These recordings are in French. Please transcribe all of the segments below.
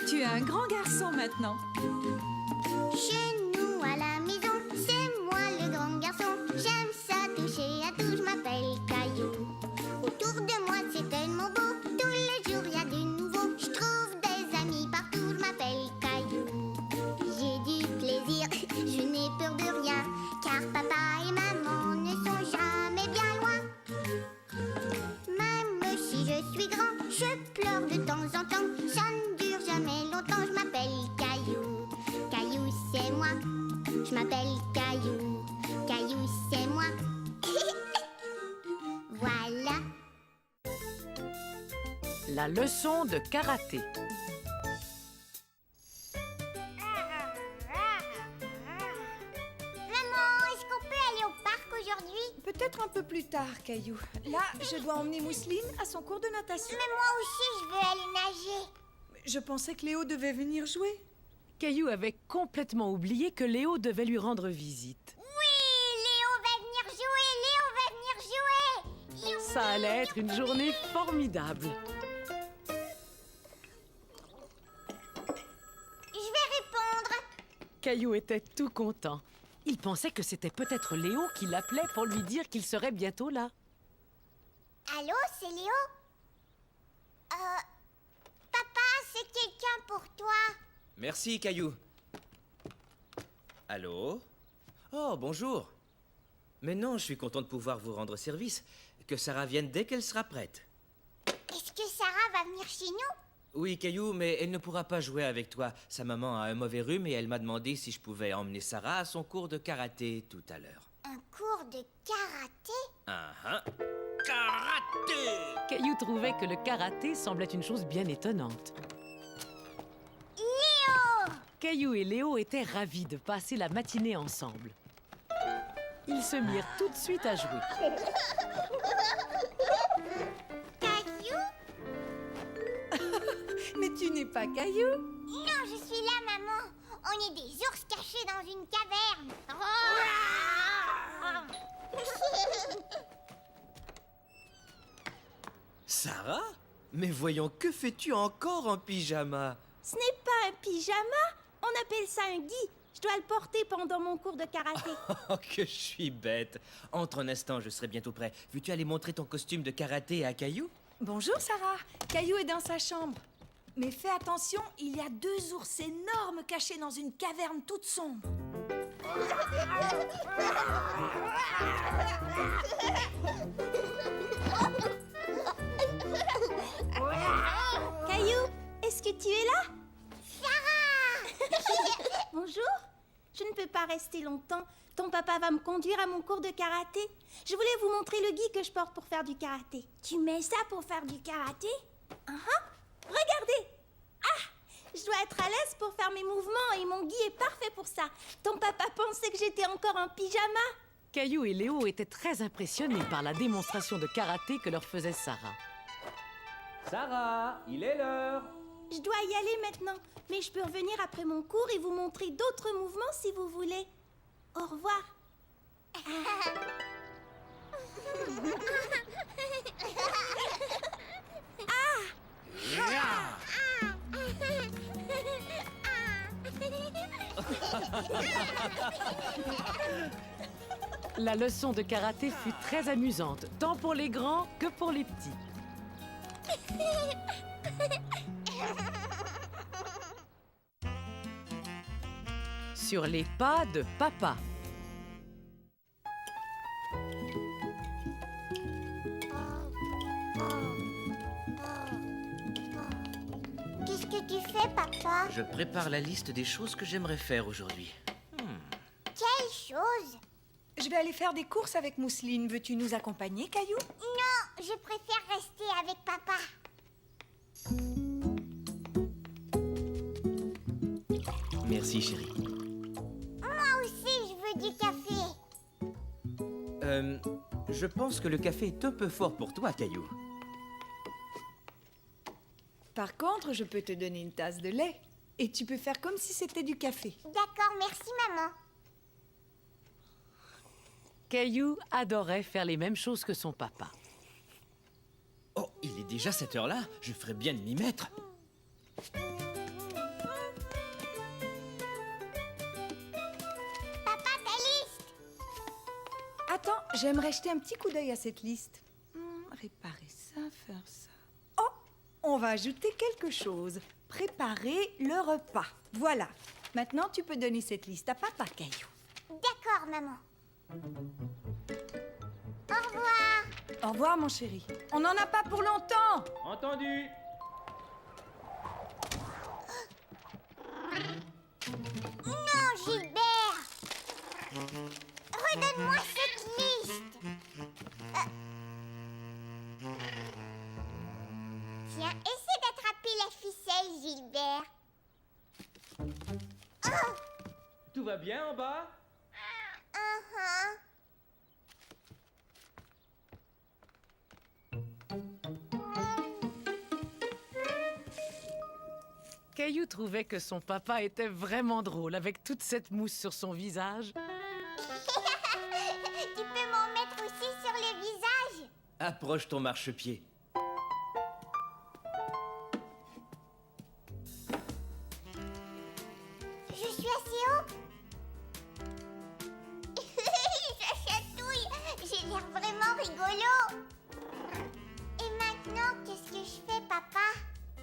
Tu es un grand garçon maintenant. Chez nous à la maison, c'est moi le grand garçon. J'aime ça toucher à tout, je m'appelle Caillou. Autour de moi c'est tellement beau, tous les jours il y a du nouveau. Je trouve des amis partout, je m'appelle Caillou. J'ai du plaisir, je n'ai peur de rien, car papa et maman ne sont jamais bien loin. Même si je suis grand, je pleure de temps en temps. Ça ne dure jamais longtemps, je m'appelle Caillou. Caillou, c'est moi. Je m'appelle Caillou. Caillou, c'est moi. Voilà. La leçon de karaté. Maman, est-ce qu'on peut aller au parc aujourd'hui? Peut-être un peu plus tard, Caillou. Là, je dois emmener Mousseline à son cours de natation. Mais moi aussi, je veux aller nager. Je pensais que Léo devait venir jouer. Caillou avait complètement oublié que Léo devait lui rendre visite. Oui, Léo va venir jouer. Léo va venir jouer. Ça allait être une journée formidable. Je vais répondre. Caillou était tout content. Il pensait que c'était peut-être Léo qui l'appelait pour lui dire qu'il serait bientôt là. Allô, c'est Léo? Papa, c'est quelqu'un pour toi. Merci, Caillou. Allô? Oh, bonjour. Mais non, je suis content de pouvoir vous rendre service. Que Sarah vienne dès qu'elle sera prête. Est-ce que Sarah va venir chez nous? Oui, Caillou, mais elle ne pourra pas jouer avec toi. Sa maman a un mauvais rhume et elle m'a demandé si je pouvais emmener Sarah à son cours de karaté tout à l'heure. Un cours de karaté? Karaté! Caillou trouvait que le karaté semblait une chose bien étonnante. Léo! Caillou et Léo étaient ravis de passer la matinée ensemble. Ils se mirent tout de suite à jouer. Caillou? Mais tu n'es pas Caillou. Non, je suis là, maman. On est des ours cachés dans une caverne. Sarah? Mais voyons, que fais-tu encore en pyjama? Ce n'est pas un pyjama, on appelle ça un gui. Je dois le porter pendant mon cours de karaté. Oh, que je suis bête. Entre un instant, je serai bientôt prêt. Veux-tu aller montrer ton costume de karaté à Caillou? Bonjour, Sarah. Caillou est dans sa chambre. Mais fais attention, il y a 2 ours énormes cachés dans une caverne toute sombre. Caillou, est-ce que tu es là? Sarah! Bonjour. Je ne peux pas rester longtemps. Ton papa va me conduire à mon cours de karaté. Je voulais vous montrer le gui que je porte pour faire du karaté. Tu mets ça pour faire du karaté? Regardez. Je dois être à l'aise pour faire mes mouvements et mon gui est parfait pour ça. Ton papa pensait que j'étais encore en pyjama. Caillou et Léo étaient très impressionnés par la démonstration de karaté que leur faisait Sarah. Sarah, il est l'heure. Je dois y aller maintenant, mais je peux revenir après mon cours et vous montrer d'autres mouvements si vous voulez. Au revoir. La leçon de karaté fut très amusante, tant pour les grands que pour les petits. Sur les pas de papa. Qu'est-ce que tu fais, papa? Je prépare la liste des choses que j'aimerais faire aujourd'hui. Quelle chose? Je vais aller faire des courses avec Mousseline. Veux-tu nous accompagner, Caillou? Non, je préfère rester avec papa. Merci, chérie. Moi aussi, je veux du café. Je pense que le café est un peu fort pour toi, Caillou. Par contre, je peux te donner une tasse de lait. Et tu peux faire comme si c'était du café. D'accord, merci, maman. Caillou adorait faire les mêmes choses que son papa. Oh, il déjà cette heure-là, je ferais bien de m'y mettre. Papa, ta liste. Attends, j'aimerais jeter un petit coup d'œil à cette liste. Réparer ça, faire ça. Oh, on va ajouter quelque chose. Préparer le repas. Voilà. Maintenant, tu peux donner cette liste à papa, Caillou. D'accord, maman. Au revoir. Au revoir, mon chéri. On n'en a pas pour longtemps. Entendu. Non, Gilbert. Redonne-moi cette liste. Tiens, essaie d'attraper la ficelle, Gilbert. Tout va bien en bas? Uh-huh. Caillou trouvait que son papa était vraiment drôle avec toute cette mousse sur son visage. Tu peux m'en mettre aussi sur le visage? Approche ton marchepied. Je suis assez haut. Je chatouille. J'ai l'air vraiment rigolo. Et maintenant, qu'est-ce que je fais, papa?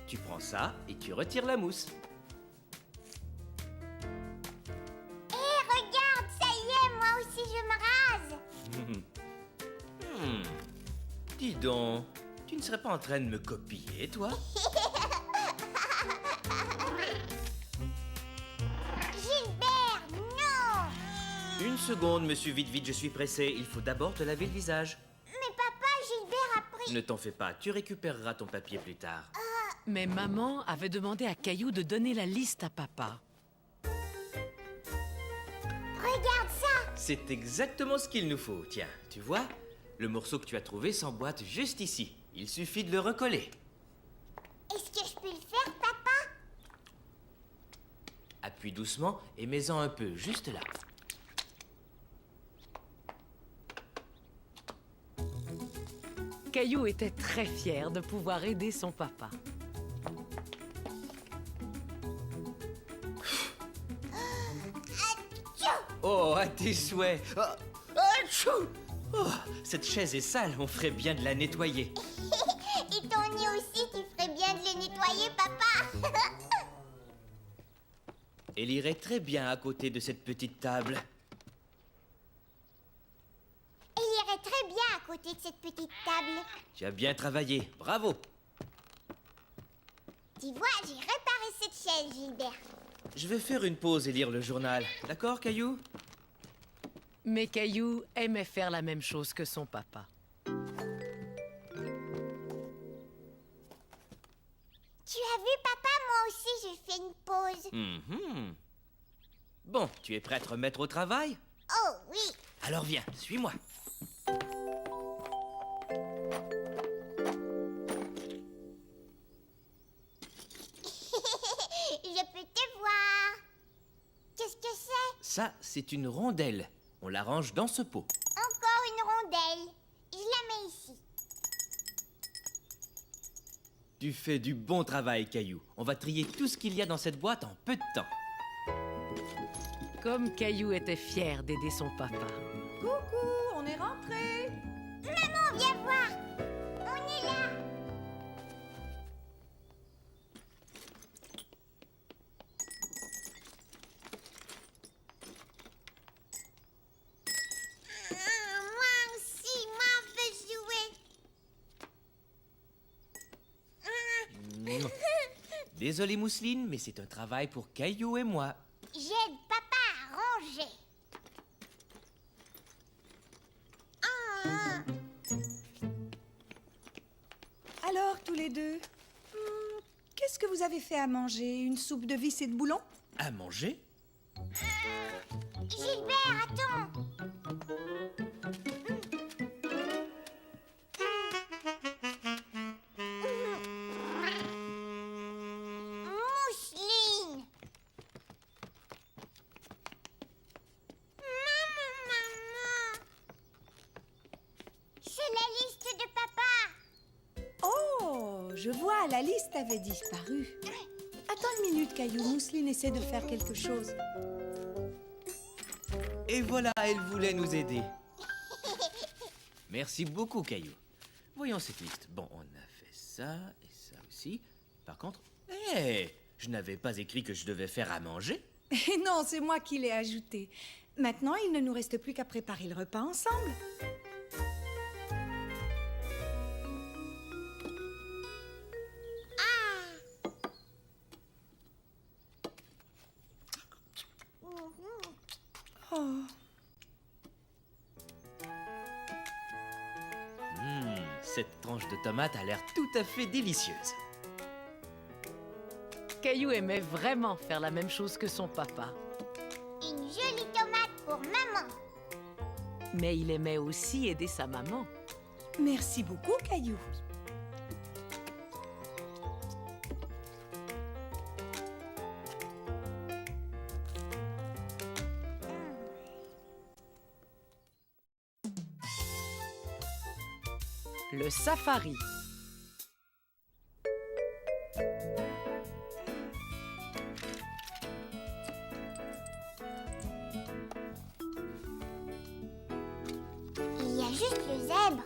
Tu prends ça et tu retires la mousse. Hé, regarde, ça y est, moi aussi je me rase. Dis donc, tu ne serais pas en train de me copier, toi? Gilbert, non. Une seconde, monsieur, vite, vite, je suis pressé. Il faut d'abord te laver le visage. Mais papa, Gilbert a pris... Ne t'en fais pas, tu récupéreras ton papier plus tard. Mais maman avait demandé à Caillou de donner la liste à papa. Regarde ça. C'est exactement ce qu'il nous faut. Tiens, tu vois, le morceau que tu as trouvé s'emboîte juste ici. Il suffit de le recoller. Est-ce que je peux le faire, papa? Appuie doucement et mets-en un peu, juste là. Caillou était très fier de pouvoir aider son papa. Oh, à tes souhaits. Oh, atchou. Oh, cette chaise est sale, on ferait bien de la nettoyer. Et ton nez aussi, tu ferais bien de le nettoyer, papa. Elle irait très bien à côté de cette petite table. Il irait très bien à côté de cette petite table. Tu as bien travaillé, bravo. Tu vois, j'ai réparé cette chaise, Gilbert. Je vais faire une pause et lire le journal. D'accord, Caillou? Mais Caillou aimait faire la même chose que son papa. Tu as vu, papa, moi aussi, j'ai fait une pause. Mhm. Bon, tu es prêt à te remettre au travail? Oh oui. Alors viens, suis-moi. Je peux te voir. Qu'est-ce que c'est? Ça, c'est une rondelle. On la range dans ce pot. Encore une rondelle. Je la mets ici. Tu fais du bon travail, Caillou. On va trier tout ce qu'il y a dans cette boîte en peu de temps. Comme Caillou était fier d'aider son papa. Coucou, on est rentré. Maman, viens voir. On est là. Moi aussi, moi, veux jouer. Désolé, Mousseline, mais c'est un travail pour Caillou et moi. J'aide papa à ranger. Alors, tous les deux, qu'est-ce que vous avez fait à manger? Une soupe de vis et de boulons? À manger? Gilbert, attends. Mousseline. Maman. C'est la liste de papa. Oh, Je vois, la liste avait disparu. Attends une minute, Caillou. Mousseline essaie de faire quelque chose. Et voilà, elle voulait nous aider. Merci beaucoup, Caillou. Voyons cette liste. Bon, on a fait ça et ça aussi. Par contre, je n'avais pas écrit que je devais faire à manger. Et non, c'est moi qui l'ai ajouté. Maintenant, il ne nous reste plus qu'à préparer le repas ensemble. Oh. Cette tranche de tomate a l'air tout à fait délicieuse. Caillou aimait vraiment faire la même chose que son papa. Une jolie tomate pour maman. Mais il aimait aussi aider sa maman. Merci beaucoup, Caillou. Le safari. Il y a juste le zèbre.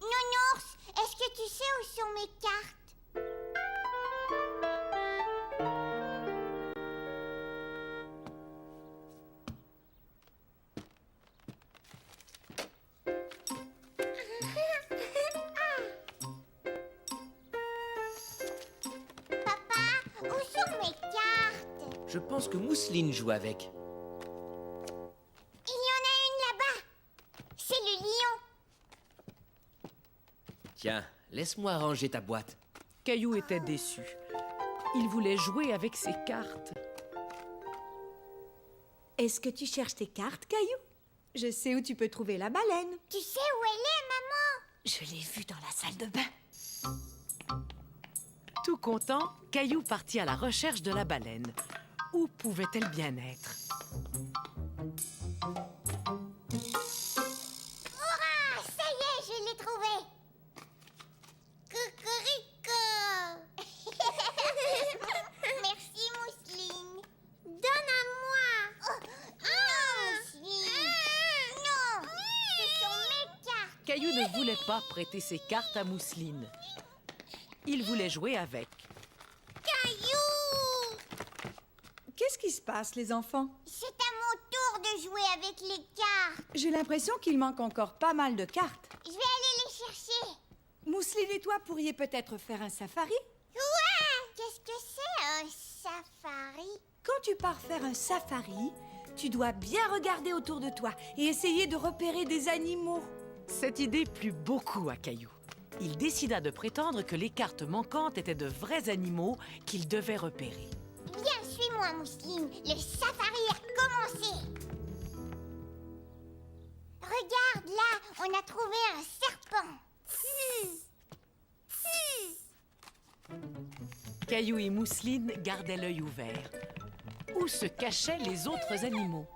Nounours, est-ce que tu sais où sont mes cartes? Papa, où sont mes cartes? Je pense que Mousseline joue avec. Il y en a une là-bas. C'est le lion. Tiens, laisse-moi ranger ta boîte. Caillou était déçu. Il voulait jouer avec ses cartes. Est-ce que tu cherches tes cartes, Caillou? Je sais où tu peux trouver la baleine. Tu sais où elle est, maman? Je l'ai vue dans la salle de bain. Tout content, Caillou partit à la recherche de la baleine. Où pouvait-elle bien être? Hurrah! Ça y est, je l'ai trouvée. Cocorico. Merci, Mousseline. Donne à moi. Non, Mousseline. Non, ce sont mes cartes. Caillou ne voulait pas prêter ses cartes à Mousseline. Il voulait jouer avec. Caillou! Qu'est-ce qui se passe, les enfants? C'est à mon tour de jouer avec les cartes. J'ai l'impression qu'il manque encore pas mal de cartes. Je vais aller les chercher. Mousseline et toi pourriez peut-être faire un safari? Ouais! Qu'est-ce que c'est un safari? Quand tu pars faire un safari, tu dois bien regarder autour de toi et essayer de repérer des animaux. Cette idée plut beaucoup à Caillou. Il décida de prétendre que les cartes manquantes étaient de vrais animaux qu'il devait repérer. Viens, suis-moi, Mousseline. Le safari a commencé. Regarde, là, on a trouvé un serpent. Caillou et Mousseline gardaient l'œil ouvert. Où se cachaient les autres animaux?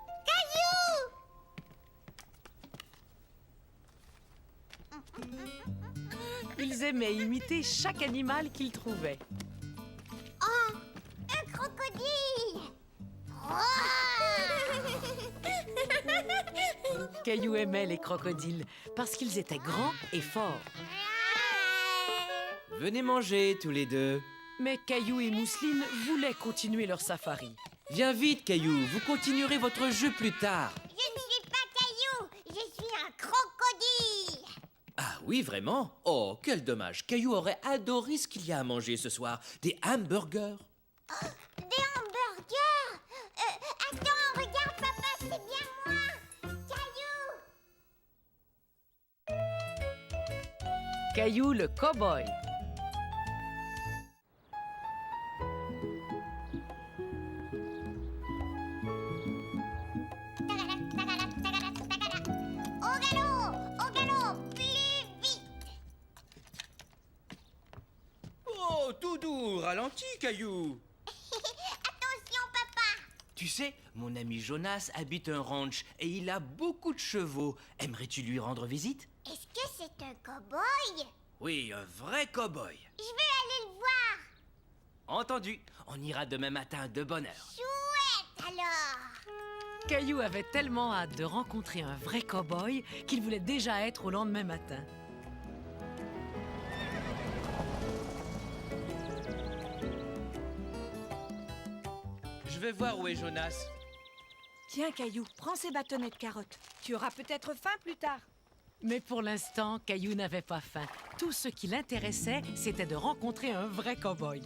Ils aimaient imiter chaque animal qu'ils trouvaient. Oh, un crocodile. Caillou aimait les crocodiles parce qu'ils étaient grands et forts. Venez manger, tous les deux. Mais Caillou et Mousseline voulaient continuer leur safari. Viens vite, Caillou. Vous continuerez votre jeu plus tard. Je ne suis pas Caillou, je suis un crocodile. Ah oui, vraiment? Oh, quel dommage. Caillou aurait adoré ce qu'il y a à manger ce soir. Des hamburgers. Des hamburgers. Attends, regarde, papa, c'est bien moi. Caillou. Caillou le cow-boy. Au galop, plus vite. Oh, tout doux, ralentis, Caillou. Attention, papa. Tu sais, mon ami Jonas habite un ranch et il a beaucoup de chevaux. Aimerais-tu lui rendre visite? Est-ce que c'est un cow-boy? Oui, un vrai cow-boy. Je veux aller le voir. Entendu. On ira demain matin de bonne heure. Chouette alors. Caillou avait tellement hâte de rencontrer un vrai cow-boy qu'il voulait déjà être au lendemain matin. Je vais voir où est Jonas. Tiens, Caillou, prends ces bâtonnets de carottes. Tu auras peut-être faim plus tard. Mais pour l'instant, Caillou n'avait pas faim. Tout ce qui l'intéressait, c'était de rencontrer un vrai cow-boy.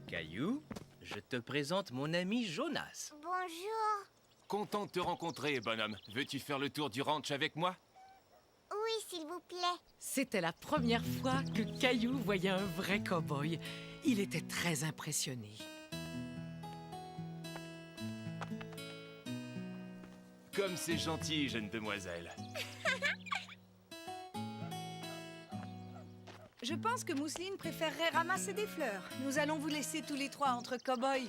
Caillou, je te présente mon ami Jonas. Bonjour. Content de te rencontrer, bonhomme. Veux-tu faire le tour du ranch avec moi? Oui, s'il vous plaît. C'était la première fois que Caillou voyait un vrai cow-boy. Il était très impressionné. Comme c'est gentil, jeune demoiselle. Je pense que Mousseline préférerait ramasser des fleurs. Nous allons vous laisser tous les trois entre cow-boys.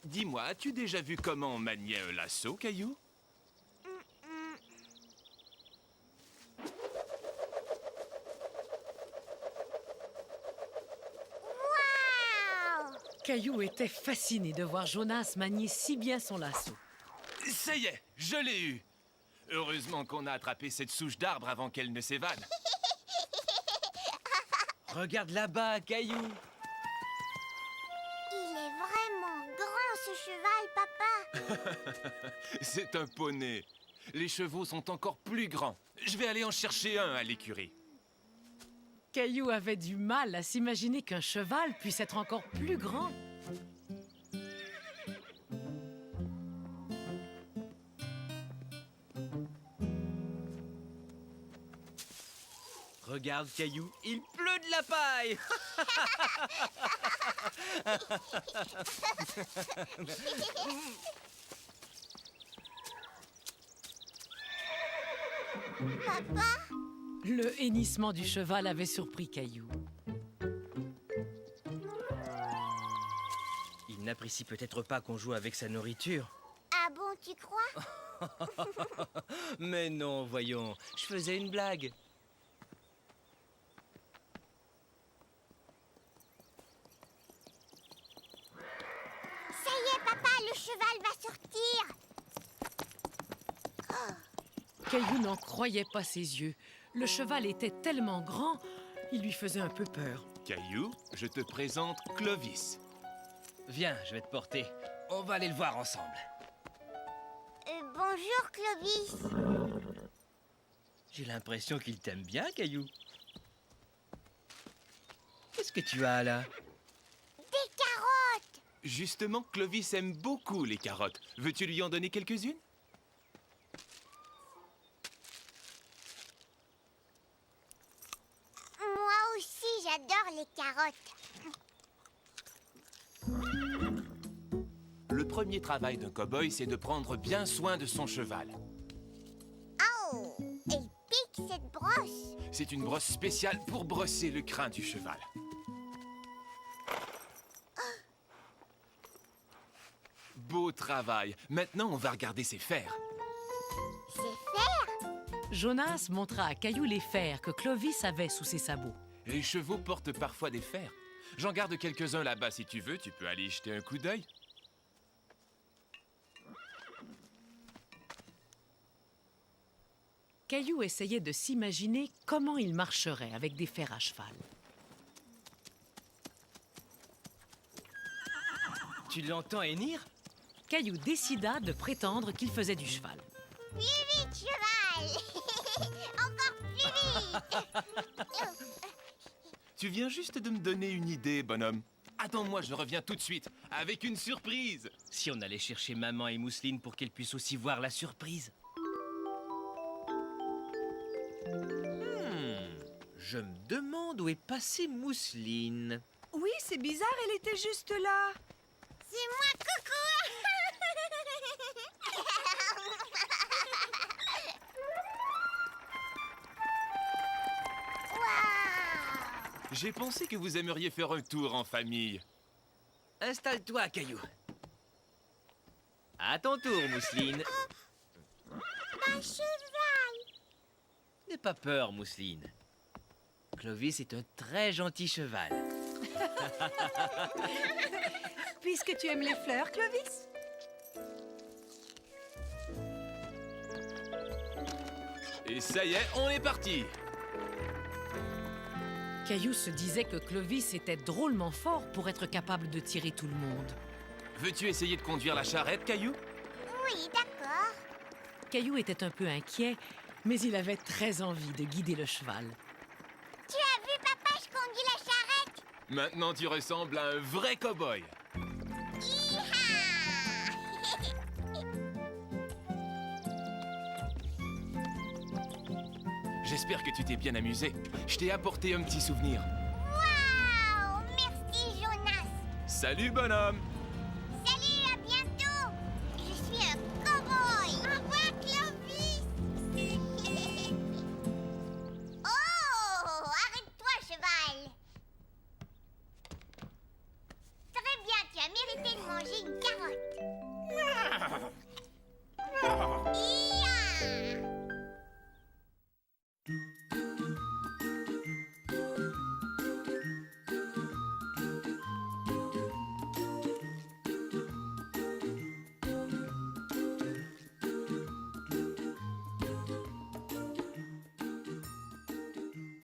Dis-moi, as-tu déjà vu comment on maniait un lasso, Caillou? Waouh! Caillou était fasciné de voir Jonas manier si bien son lasso. Ça y est, je l'ai eu! Heureusement qu'on a attrapé cette souche d'arbre avant qu'elle ne s'évade. Regarde là-bas, Caillou. Il est vraiment grand ce cheval, papa. C'est un poney. Les chevaux sont encore plus grands. Je vais aller en chercher un à l'écurie. Caillou avait du mal à s'imaginer qu'un cheval puisse être encore plus grand. Regarde, Caillou, il pleut de la paille. Papa? Le hennissement du cheval avait surpris Caillou. Il n'apprécie peut-être pas qu'on joue avec sa nourriture. Ah bon, tu crois? Mais non, voyons, je faisais une blague. Ça y est, papa, le cheval va sortir. Caillou n'en croyait pas ses yeux. Le cheval était tellement grand, il lui faisait un peu peur. Caillou, je te présente Clovis. Viens, je vais te porter. On va aller le voir ensemble. Bonjour, Clovis. J'ai l'impression qu'il t'aime bien, Caillou. Qu'est-ce que tu as là? Des carottes. Justement, Clovis aime beaucoup les carottes. Veux-tu lui en donner quelques-unes? Moi aussi, j'adore les carottes. Le premier travail d'un cow-boy, c'est de prendre bien soin de son cheval. Oh, elle pique cette brosse. C'est une brosse spéciale pour brosser le crin du cheval. Beau travail. Maintenant, on va regarder ses fers. C'est faire. Jonas montra à Caillou les fers que Clovis avait sous ses sabots. Les chevaux portent parfois des fers. J'en garde quelques-uns là-bas si tu veux. Tu peux aller y jeter un coup d'œil. Caillou essayait de s'imaginer comment il marcherait avec des fers à cheval. Tu l'entends hennir? Caillou décida de prétendre qu'il faisait du cheval. Plus vite, cheval. Encore plus vite. Tu viens juste de me donner une idée, bonhomme. Attends-moi, je reviens tout de suite avec une surprise. Si on allait chercher maman et Mousseline pour qu'elles puissent aussi voir la surprise. Je me demande où est passée Mousseline. Oui, c'est bizarre, elle était juste là. C'est moi, coucou. J'ai pensé que vous aimeriez faire un tour en famille. Installe-toi, Caillou. À ton tour, Mousseline. Un cheval. N'aie pas peur, Mousseline. Clovis est un très gentil cheval. Puisque tu aimes les fleurs, Clovis. Et ça y est, on est parti. Caillou se disait que Clovis était drôlement fort pour être capable de tirer tout le monde. Veux-tu essayer de conduire la charrette, Caillou? Oui, d'accord. Caillou était un peu inquiet, mais il avait très envie de guider le cheval. Tu as vu, papa, je conduis la charrette. Maintenant, tu ressembles à un vrai cow-boy. J'espère que tu t'es bien amusé. Je t'ai apporté un petit souvenir. Waouh! Merci, Jonas. Salut, bonhomme!